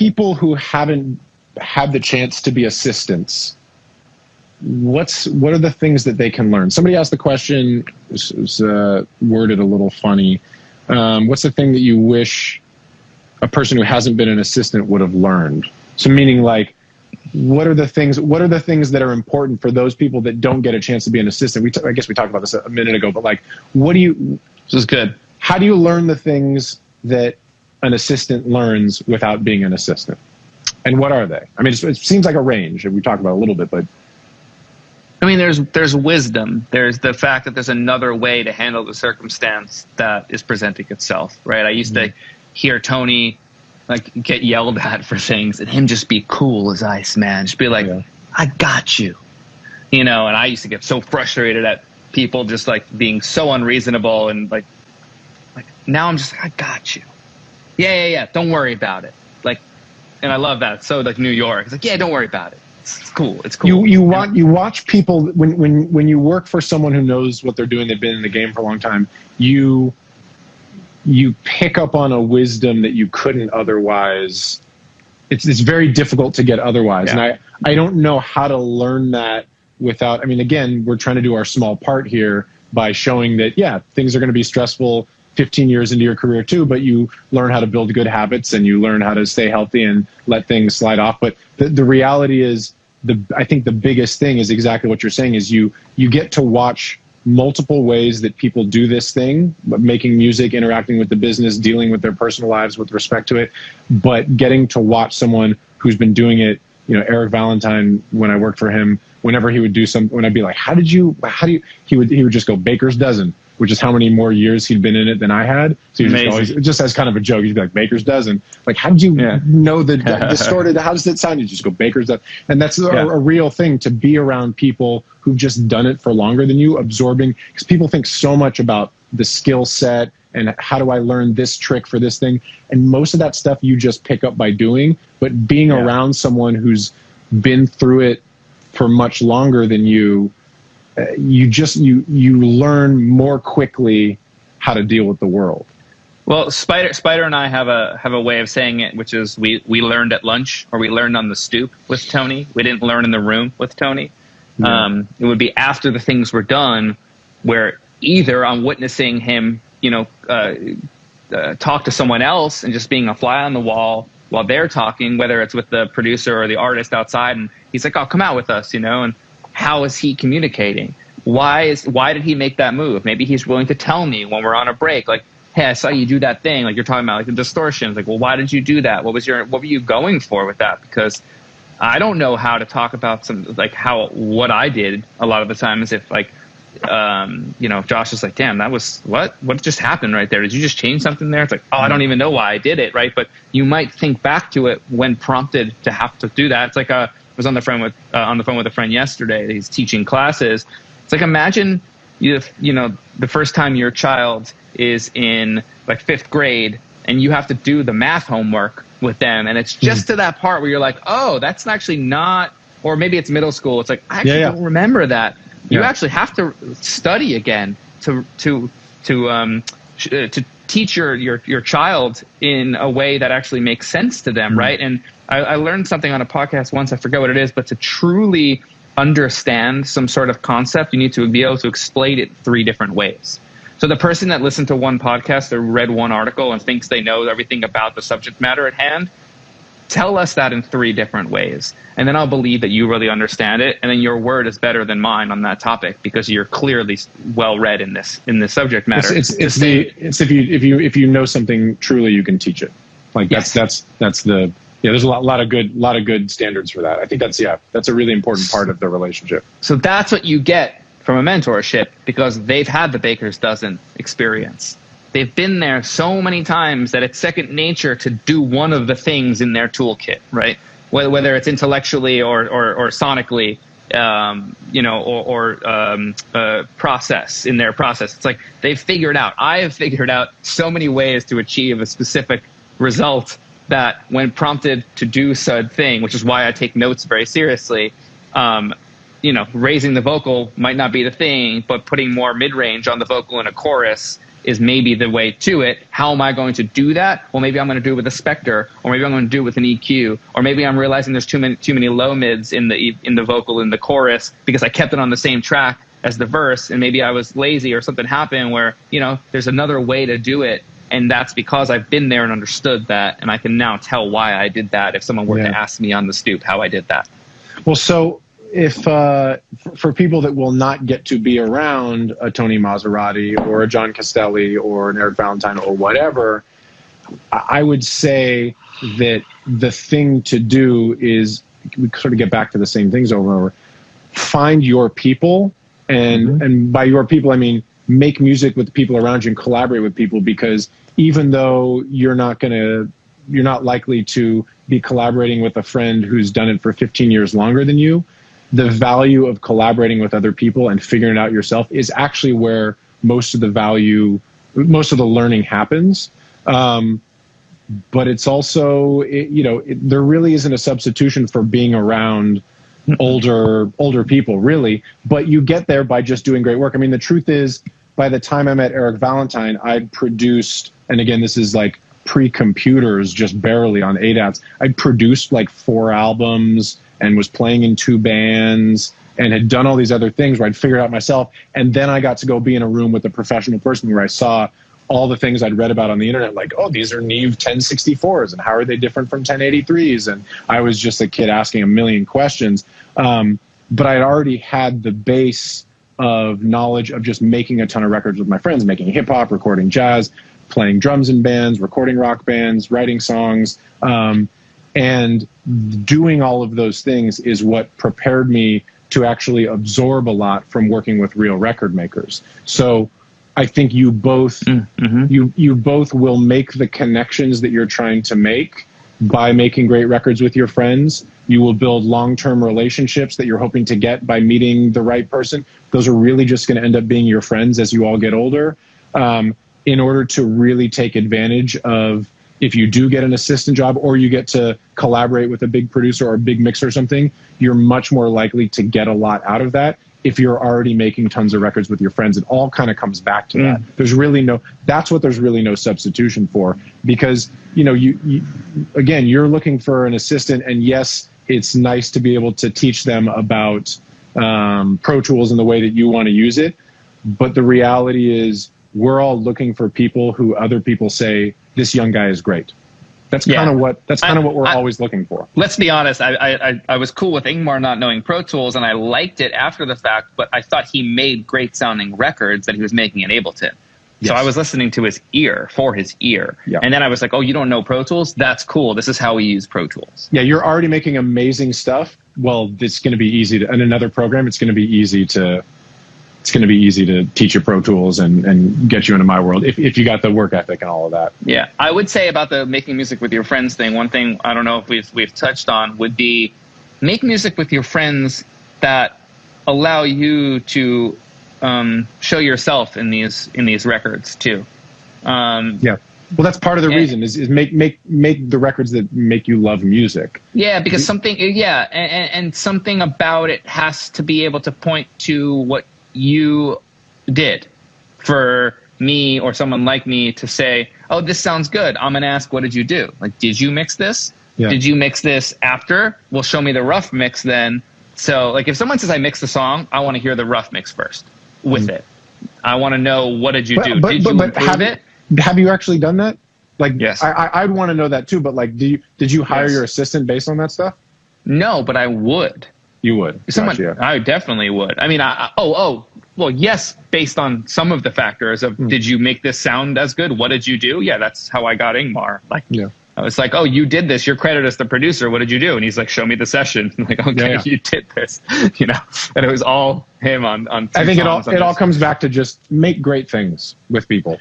people who haven't had the chance to be assistants, what are the things that they can learn? Somebody asked the question, it was worded a little funny. What's the thing that you wish a person who hasn't been an assistant would have learned? So meaning like, what are the things that are important for those people that don't get a chance to be an assistant? I guess we talked about this a minute ago, but like, this is good. How do you learn the things that an assistant learns without being an assistant? And what are they? I mean, it seems like a range, and we talked about it a little bit, but. I mean, there's wisdom. There's the fact that there's another way to handle the circumstance that is presenting itself, right? I used to hear Tony like get yelled at for things and him just be cool as ice, man. Just be like, I got you. You know, and I used to get so frustrated at people just like being so unreasonable and like now I'm just like, I got you. Yeah. Don't worry about it. Like, and I love that. So like New York, it's like, yeah, don't worry about it. It's cool. It's cool. You watch people when you work for someone who knows what they're doing. They've been in the game for a long time. You pick up on a wisdom that you couldn't otherwise. It's very difficult to get otherwise. Yeah. And I don't know how to learn that without. I mean, again, we're trying to do our small part here by showing that things are going to be stressful 15 years into your career too, but you learn how to build good habits and you learn how to stay healthy and let things slide off. But the reality is, I think the biggest thing is exactly what you're saying is you get to watch multiple ways that people do this thing, making music, interacting with the business, dealing with their personal lives with respect to it, but getting to watch someone who's been doing it. You know, Eric Valentine, when I worked for him, whenever he would do something, when I'd be like, he would just go baker's dozen, which is how many more years he'd been in it than I had. So he just as kind of a joke, he'd be like, baker's dozen. Like, how did you know the distorted, how does it sound? You just go baker's dozen. And that's a real thing, to be around people who've just done it for longer than you, absorbing, because people think so much about the skill set and how do I learn this trick for this thing. And most of that stuff you just pick up by doing, but being around someone who's been through it for much longer than you, you learn more quickly how to deal with the world. Well, Spider and I have a way of saying it, which is we learned at lunch, or we learned on the stoop with Tony. We didn't learn in the room with Tony. It would be after the things were done, where either I'm witnessing him, talk to someone else and just being a fly on the wall while they're talking, whether it's with the producer or the artist outside, and he's like, "Oh, come out with us," and how is he communicating? Why did he make that move? Maybe he's willing to tell me when we're on a break, like, "Hey, I saw you do that thing," like you're talking about, like the distortions. Like, well, why did you do that? What were you going for with that? Because I don't know how to talk about what I did a lot of the time is if like, Josh is like, "Damn, that was what just happened right there? Did you just change something there?" It's like, "Oh, I don't even know why I did it." Right. But you might think back to it when prompted to have to do that. It's like, I was on the phone with a friend yesterday. He's teaching classes. It's like, imagine the first time your child is in like 5th grade and you have to do the math homework with them, and it's just to that part where you're like, "Oh, that's actually not," or maybe it's middle school. It's like, I actually don't remember that. You actually have to study again to teach your child in a way that actually makes sense to them, right? And I learned something on a podcast once, I forget what it is, but to truly understand some sort of concept, you need to be able to explain it 3 different ways. So the person that listened to one podcast or read one article and thinks they know everything about the subject matter at hand, tell us that in 3 different ways. And then I'll believe that you really understand it. And then your word is better than mine on that topic because you're clearly well read in this subject matter. It's if you know something truly, you can teach it. Like that's the there's a lot of good standards for that. I think that's a really important part of the relationship. So that's what you get from a mentorship, because they've had the baker's dozen experience. They've been there so many times that it's second nature to do one of the things in their toolkit, right? Whether it's intellectually or sonically, process in their process. It's like they've figured out. I have figured out so many ways to achieve a specific result that when prompted to do said thing, which is why I take notes very seriously, raising the vocal might not be the thing, but putting more mid-range on the vocal in a chorus is maybe the way to it. How am I going to do that? Well, maybe I'm going to do it with a Spectre, or maybe I'm going to do it with an EQ, or maybe I'm realizing there's too many low mids in the vocal, in the chorus, because I kept it on the same track as the verse, and maybe I was lazy or something happened where, you know, there's another way to do it. And that's because I've been there and understood that, and I can now tell why I did that if someone were to ask me on the stoop how I did that. Well, so if for people that will not get to be around a Tony Maserati or a Jon Castelli or an Eric Valentine or whatever, I would say that the thing to do is, we sort of get back to the same things over and over. Find your people, and by your people, I mean make music with the people around you and collaborate with people, because even though you're not likely to be collaborating with a friend who's done it for 15 years longer than you, the value of collaborating with other people and figuring it out yourself is actually where most of the learning happens. But it's also, there really isn't a substitution for being around older people, really. But you get there by just doing great work. I mean, the truth is, by the time I met Eric Valentine, I'd produced, and again, this is like pre-computers, just barely on ADATs. I'd produced like 4 albums and was playing in 2 bands and had done all these other things where I'd figured out myself. And then I got to go be in a room with a professional person where I saw all the things I'd read about on the internet, like, oh, these are Neve 1064s, and how are they different from 1083s? And I was just a kid asking a million questions. But I'd already had the base of knowledge of just making a ton of records with my friends, making hip hop, recording jazz, playing drums in bands, recording rock bands, writing songs. And doing all of those things is what prepared me to actually absorb a lot from working with real record makers. So I think you both you both will make the connections that you're trying to make by making great records with your friends. You will build long-term relationships that you're hoping to get by meeting the right person. Those are really just going to end up being your friends as you all get older. In order to really take advantage of, if you do get an assistant job or you get to collaborate with a big producer or a big mixer or something, you're much more likely to get a lot out of that if you're already making tons of records with your friends. It all kind of comes back to that. There's really there's really no substitution for, because, again, you're looking for an assistant, and yes, it's nice to be able to teach them about Pro Tools and the way that you want to use it. But the reality is, we're all looking for people who other people say, this young guy is great. That's kind of what we're always looking for. Let's be honest. I was cool with Ingmar not knowing Pro Tools, and I liked it after the fact, but I thought he made great sounding records that he was making in Ableton. Yes. So I was listening to his ear, for his ear. Yeah. And then I was like, oh, you don't know Pro Tools? That's cool. This is how we use Pro Tools. Yeah, you're already making amazing stuff. Well, it's going to be easy to, in another program, it's going to be easy to teach you Pro Tools and get you into my world if you got the work ethic and all of that. Yeah, I would say about the making music with your friends thing, one thing I don't know if we've touched on would be make music with your friends that allow you to show yourself in these records too. Yeah. Well, that's part of the reason is make the records that make you love music. Yeah, because and something about it has to be able to point to what you did. For me or someone like me to say, oh, this sounds good, I'm gonna ask, what did you do? Like, did you mix this? Yeah. Did you mix this after? Well, show me the rough mix then. So like, if someone says I mixed the song, I want to hear the rough mix first with it. I want to know, what did you do? Did you improve it? Have you actually done that? Like, yes. I'd want to know that too, but like, did you hire your assistant based on that stuff? No, but I would. You would. Gotcha. I definitely would. I mean, well, yes, based on some of the factors of, did you make this sound as good? What did you do? Yeah, that's how I got Ingmar. Like, I was like, oh, you did this. You're credited as the producer. What did you do? And he's like, show me the session. I'm like, okay, you did this, and it was all him on I think it all comes back to just make great things with people.